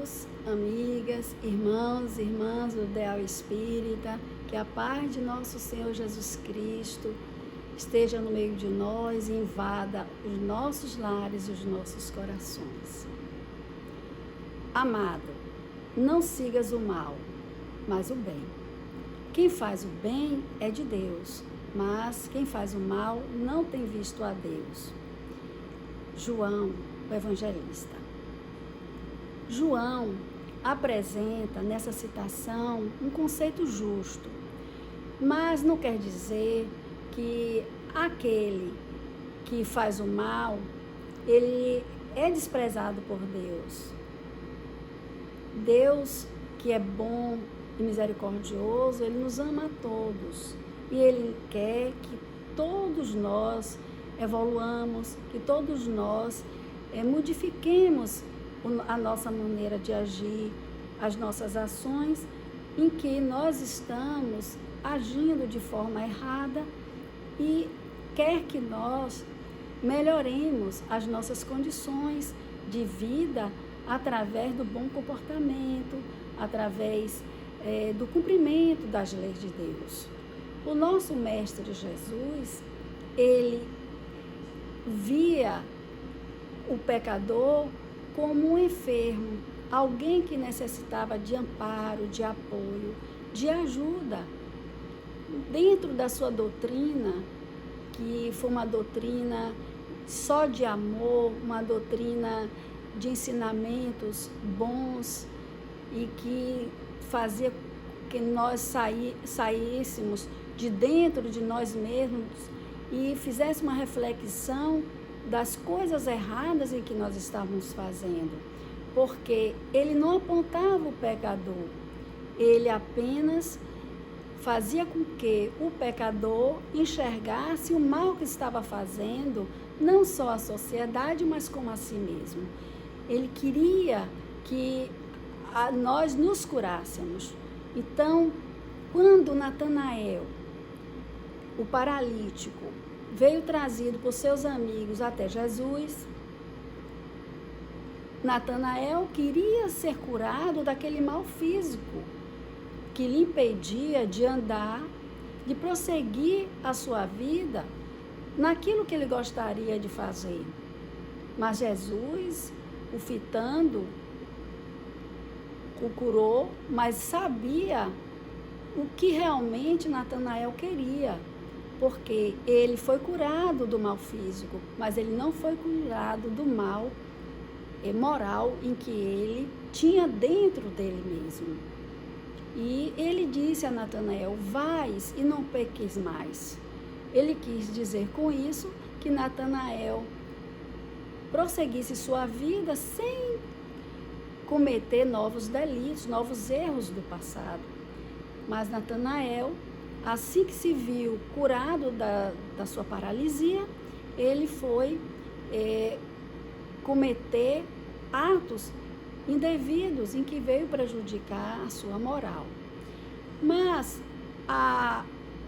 Amigos, amigas, irmãos, irmãs do Ideal Espírita, que a paz de nosso Senhor Jesus Cristo esteja no meio de nós e invada os nossos lares e os nossos corações. Amado, não sigas o mal, mas o bem. Quem faz o bem é de Deus, mas quem faz o mal não tem visto a Deus. João, o evangelista. João apresenta nessa citação um conceito justo, mas não quer dizer que aquele que faz o mal, ele é desprezado por Deus. Deus, que é bom e misericordioso, ele nos ama a todos e ele quer que todos nós evoluamos, que todos nós modifiquemos a nossa maneira de agir, as nossas ações, em que nós estamos agindo de forma errada e quer que nós melhoremos as nossas condições de vida através do bom comportamento, através do cumprimento das leis de Deus. O nosso Mestre Jesus, ele via o pecador como um enfermo, alguém que necessitava de amparo, de apoio, de ajuda. Dentro da sua doutrina, que foi uma doutrina só de amor, uma doutrina de ensinamentos bons e que fazia que nós saíssemos de dentro de nós mesmos e fizéssemos uma reflexão das coisas erradas em que nós estávamos fazendo, porque ele não apontava o pecador, ele apenas fazia com que o pecador enxergasse o mal que estava fazendo, não só à sociedade, mas como a si mesmo. Ele queria que nós nos curássemos. Então, quando Natanael, o paralítico, veio trazido por seus amigos até Jesus, Natanael queria ser curado daquele mal físico que lhe impedia de andar, de prosseguir a sua vida naquilo que ele gostaria de fazer. Mas Jesus, o fitando, o curou, mas sabia o que realmente Natanael queria, porque ele foi curado do mal físico, mas ele não foi curado do mal moral em que ele tinha dentro dele mesmo. E ele disse a Natanael: vais e não peques mais. Ele quis dizer com isso que Natanael prosseguisse sua vida sem cometer novos delitos, novos erros do passado. Mas Natanael, assim que se viu curado da sua paralisia, ele foi cometer atos indevidos em que veio prejudicar a sua moral. Mas a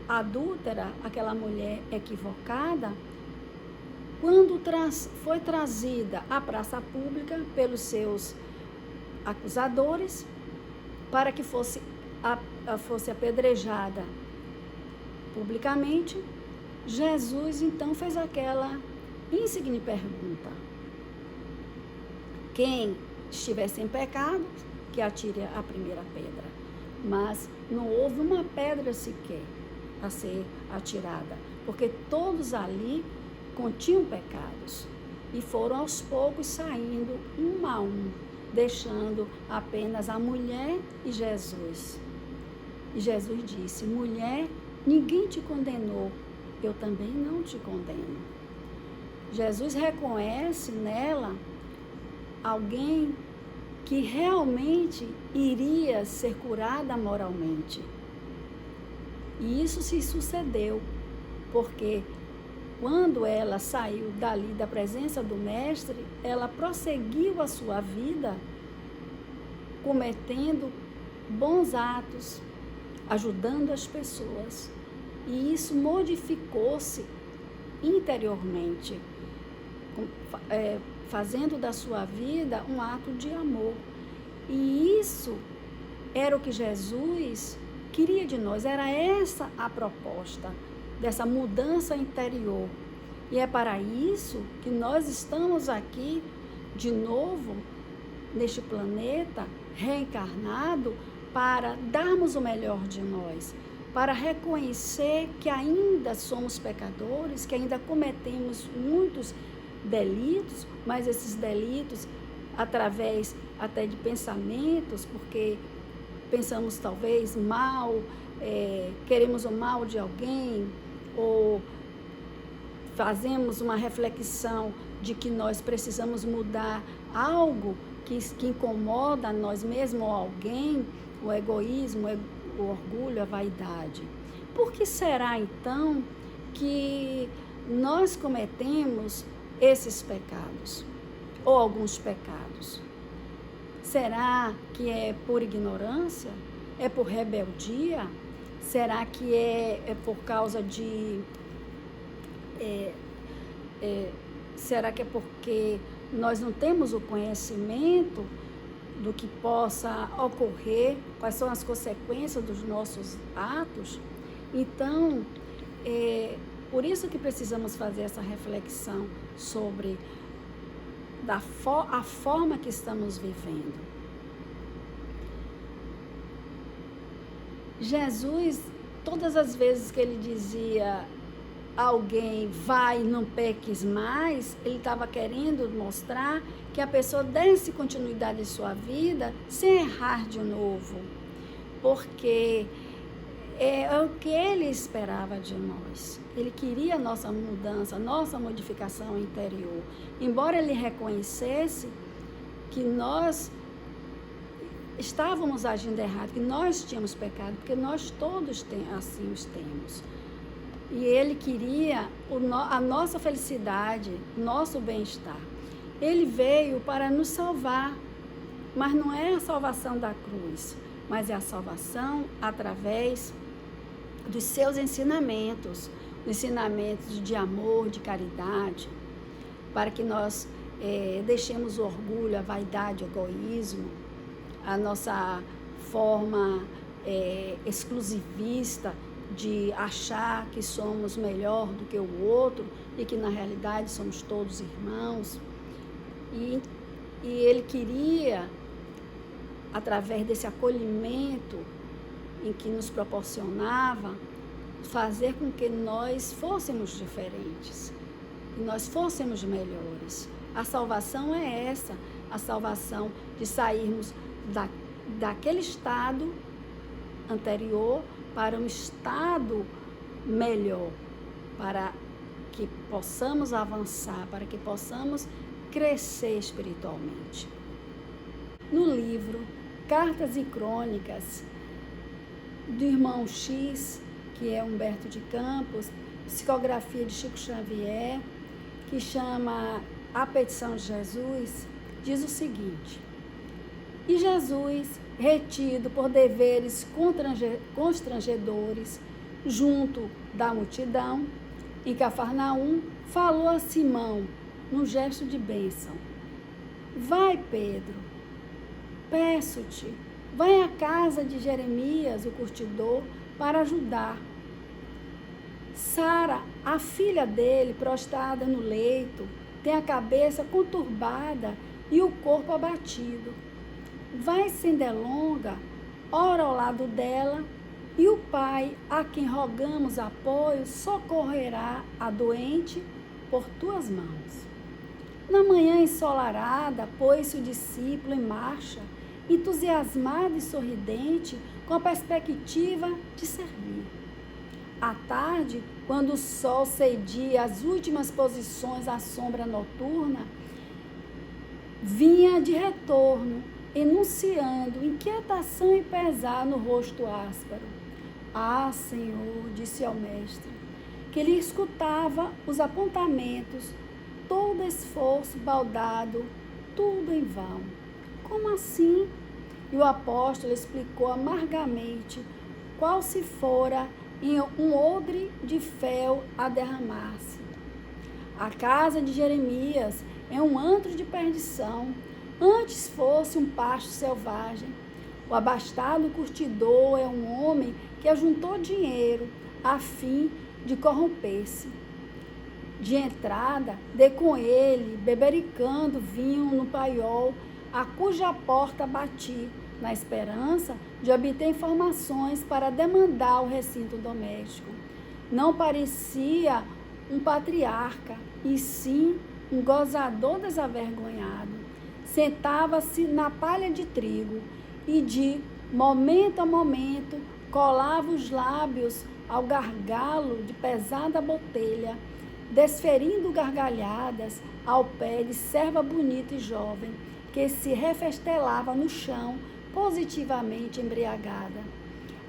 adúltera, aquela mulher equivocada, quando foi trazida à praça pública pelos seus acusadores para que fosse apedrejada publicamente, Jesus então fez aquela insigne pergunta: quem estiver sem pecado, que atire a primeira pedra. Mas não houve uma pedra sequer a ser atirada, porque todos ali continham pecados e foram aos poucos saindo um a um, deixando apenas a mulher e Jesus. E Jesus disse: mulher, ninguém te condenou, eu também não te condeno. Jesus reconhece nela alguém que realmente iria ser curada moralmente. E isso se sucedeu, porque quando ela saiu dali da presença do Mestre, ela prosseguiu a sua vida cometendo bons atos, ajudando as pessoas. E isso modificou-se interiormente, fazendo da sua vida um ato de amor. E isso era o que Jesus queria de nós, era essa a proposta dessa mudança interior. E é para isso que nós estamos aqui de novo neste planeta reencarnado, para darmos o melhor de nós, para reconhecer que ainda somos pecadores, que ainda cometemos muitos delitos, mas esses delitos através até de pensamentos, porque pensamos talvez mal, queremos o mal de alguém, ou fazemos uma reflexão de que nós precisamos mudar algo que incomoda a nós mesmos ou alguém, o egoísmo, o orgulho, a vaidade. Por que será então que nós cometemos esses pecados, ou alguns pecados? Será que é por ignorância? É por rebeldia? Será que é por causa de... será que é porque nós não temos o conhecimento do que possa ocorrer, quais são as consequências dos nossos atos? Então, por isso que precisamos fazer essa reflexão sobre a forma que estamos vivendo. Jesus, todas as vezes que ele dizia alguém vai, não peques mais, ele estava querendo mostrar que a pessoa desse continuidade em sua vida sem errar de novo, porque é o que ele esperava de nós. Ele queria a nossa mudança, a nossa modificação interior, embora ele reconhecesse que nós estávamos agindo errado, que nós tínhamos pecado, porque nós todos assim os temos. E ele queria a nossa felicidade, nosso bem-estar. Ele veio para nos salvar, mas não é a salvação da cruz, mas é a salvação através dos seus ensinamentos, ensinamentos de amor, de caridade, para que nós deixemos o orgulho, a vaidade, o egoísmo, a nossa forma exclusivista de achar que somos melhor do que o outro e que na realidade somos todos irmãos. E ele queria, através desse acolhimento em que nos proporcionava, fazer com que nós fôssemos diferentes, que nós fôssemos melhores. A salvação é essa, a salvação de sairmos daquele estado anterior para um estado melhor, para que possamos avançar, para que possamos crescer espiritualmente. No livro Cartas e Crônicas, do irmão X, que é Humberto de Campos, psicografia de Chico Xavier, que chama A Petição de Jesus, diz o seguinte: e Jesus, retido por deveres constrangedores, junto da multidão, em Cafarnaum, falou a Simão, num gesto de bênção: vai, Pedro, peço-te, vai à casa de Jeremias, o curtidor, para ajudar. Sara, a filha dele, prostrada no leito, tem a cabeça conturbada e o corpo abatido. Vai sem delonga, ora ao lado dela, e o pai, a quem rogamos apoio, socorrerá a doente por tuas mãos. Na manhã ensolarada, pôs-se o discípulo em marcha, entusiasmado e sorridente, com a perspectiva de servir. À tarde, quando o sol cedia as últimas posições à sombra noturna, vinha de retorno, enunciando inquietação e pesar no rosto áspero. Ah, Senhor, disse ao mestre, que lhe escutava os apontamentos, todo esforço baldado, tudo em vão. Como assim? E o apóstolo explicou amargamente qual se fora em um odre de fel a derramar-se. A casa de Jeremias é um antro de perdição, antes fosse um pasto selvagem. O abastado curtidor é um homem que ajuntou dinheiro a fim de corromper-se. De entrada, dei com ele, bebericando vinho no paiol, a cuja porta bati, na esperança de obter informações para demandar o recinto doméstico. Não parecia um patriarca, e sim um gozador desavergonhado. Sentava-se na palha de trigo e de momento a momento colava os lábios ao gargalo de pesada botelha, desferindo gargalhadas ao pé de serva bonita e jovem, que se refestelava no chão, positivamente embriagada.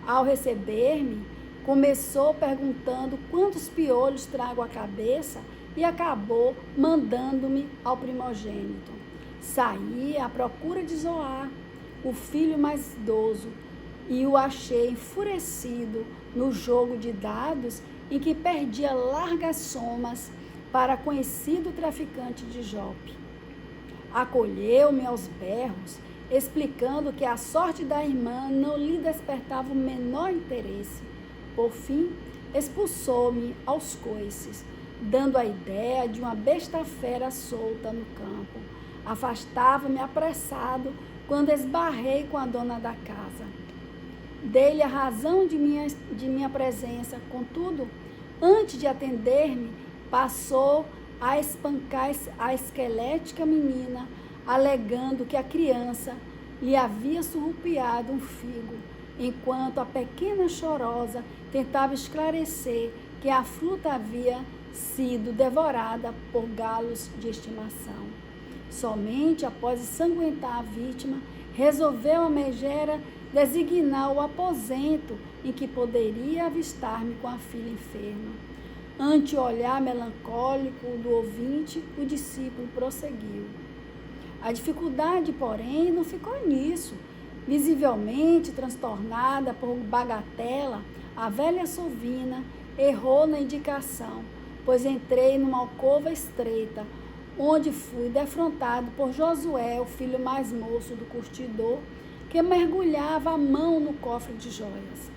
Ao receber-me, começou perguntando quantos piolhos trago à cabeça e acabou mandando-me ao primogênito. Saí à procura de Zoar, o filho mais idoso, e o achei enfurecido no jogo de dados em que perdia largas somas para conhecido traficante de Jope. Acolheu-me aos berros, explicando que a sorte da irmã não lhe despertava o menor interesse. Por fim, expulsou-me aos coices, dando a ideia de uma besta fera solta no campo. Afastava-me apressado quando esbarrei com a dona da casa. Dei-lhe a razão de minha presença, contudo, antes de atender-me, passou a espancar a esquelética menina, alegando que a criança lhe havia surrupiado um figo, enquanto a pequena chorosa tentava esclarecer que a fruta havia sido devorada por galos de estimação. Somente após ensanguentar a vítima, resolveu a megera designar o aposento em que poderia avistar-me com a filha enferma. Ante o olhar melancólico do ouvinte, o discípulo prosseguiu. A dificuldade, porém, não ficou nisso. Visivelmente transtornada por bagatela, a velha sovina errou na indicação, pois entrei numa alcova estreita, onde fui defrontado por Josué, o filho mais moço do curtidor, que mergulhava a mão no cofre de joias.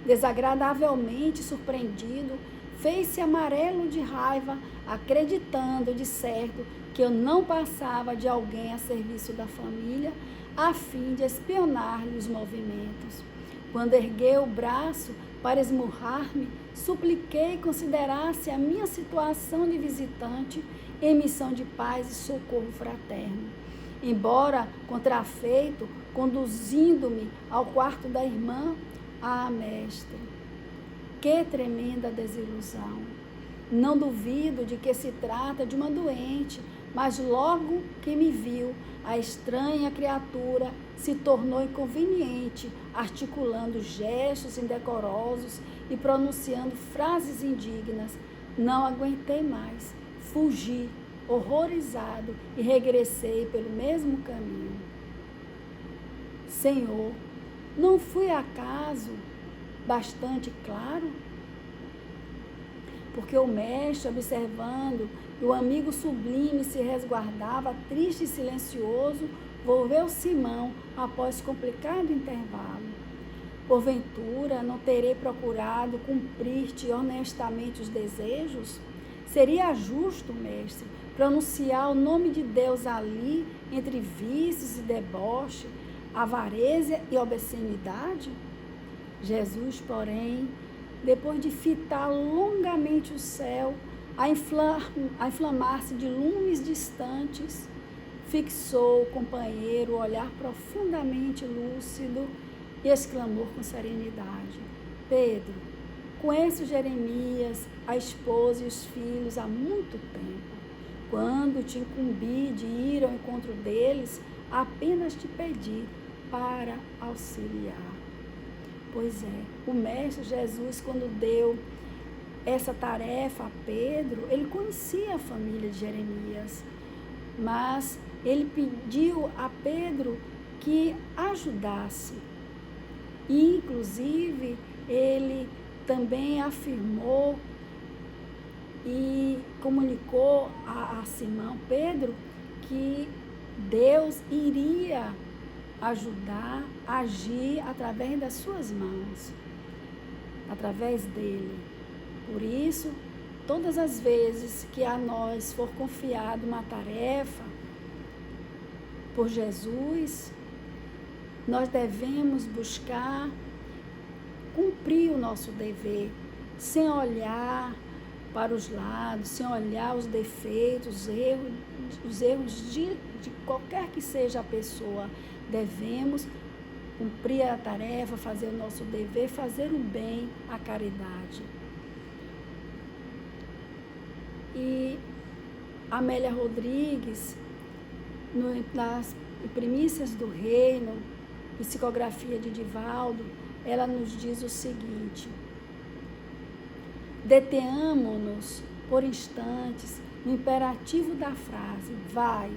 Desagradavelmente surpreendido, fez-se amarelo de raiva, acreditando, de certo, que eu não passava de alguém a serviço da família, a fim de espionar-lhe os movimentos. Quando ergueu o braço para esmurrar-me, supliquei considerasse a minha situação de visitante em missão de paz e socorro fraterno. Embora contrafeito, conduzindo-me ao quarto da irmã, mestre, que tremenda desilusão! Não duvido de que se trata de uma doente, mas logo que me viu, a estranha criatura se tornou inconveniente, articulando gestos indecorosos e pronunciando frases indignas. Não aguentei mais, fugi, horrorizado, e regressei pelo mesmo caminho. Senhor, não fui acaso bastante claro? Porque o mestre, observando que o amigo sublime se resguardava, triste e silencioso, volveu Simão após complicado intervalo. Porventura, não terei procurado cumprir-te honestamente os desejos? Seria justo, mestre, pronunciar o nome de Deus ali, entre vícios e deboche, avareza e obscenidade? Jesus, porém, depois de fitar longamente o céu, a inflamar-se de lumes distantes, fixou o companheiro o olhar profundamente lúcido e exclamou com serenidade: Pedro, conheço Jeremias, a esposa e os filhos há muito tempo. Quando te incumbi de ir ao encontro deles, apenas te pedi para auxiliar. Pois é, o Mestre Jesus, quando deu essa tarefa a Pedro, ele conhecia a família de Jeremias, mas ele pediu a Pedro que ajudasse. E, inclusive, ele também afirmou e comunicou a Simão Pedro que Deus iria ajudar, agir através das suas mãos, através dele. Por isso, todas as vezes que a nós for confiado uma tarefa por Jesus, nós devemos buscar cumprir o nosso dever, sem olhar para os lados, sem olhar os defeitos, os erros de qualquer que seja a pessoa. Devemos cumprir a tarefa, fazer o nosso dever, fazer o bem, a caridade. E Amélia Rodrigues, nas Primícias do Reino, psicografia de Divaldo, ela nos diz o seguinte: detenhamo-nos por instantes no imperativo da frase, vai.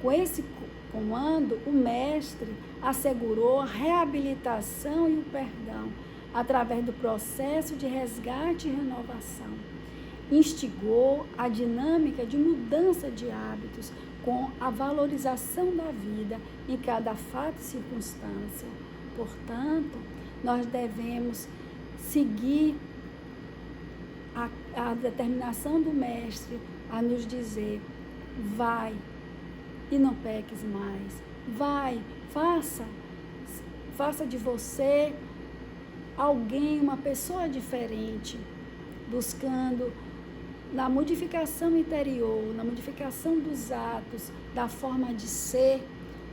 Com esse comando, o mestre assegurou a reabilitação e o perdão através do processo de resgate e renovação. Instigou a dinâmica de mudança de hábitos com a valorização da vida em cada fato e circunstância. Portanto, nós devemos seguir a determinação do mestre a nos dizer: vai e não peques mais. Vai, faça de você alguém, uma pessoa diferente, buscando na modificação interior, na modificação dos atos, da forma de ser,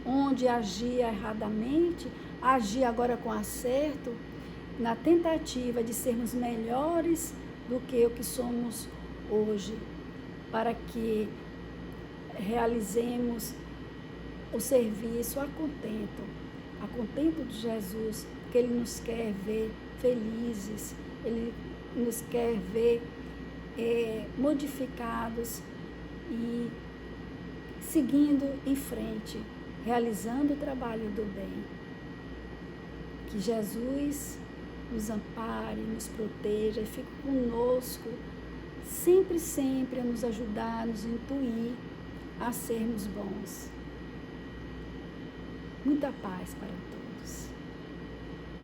onde agia erradamente, agir agora com acerto, na tentativa de sermos melhores do que o que somos hoje, para que realizemos o serviço a contento de Jesus, porque Ele nos quer ver felizes, Ele nos quer ver modificados e seguindo em frente, realizando o trabalho do bem. Que Jesus nos ampare, nos proteja e fique conosco, sempre, sempre a nos ajudar, a nos intuir a sermos bons. Muita paz para todos.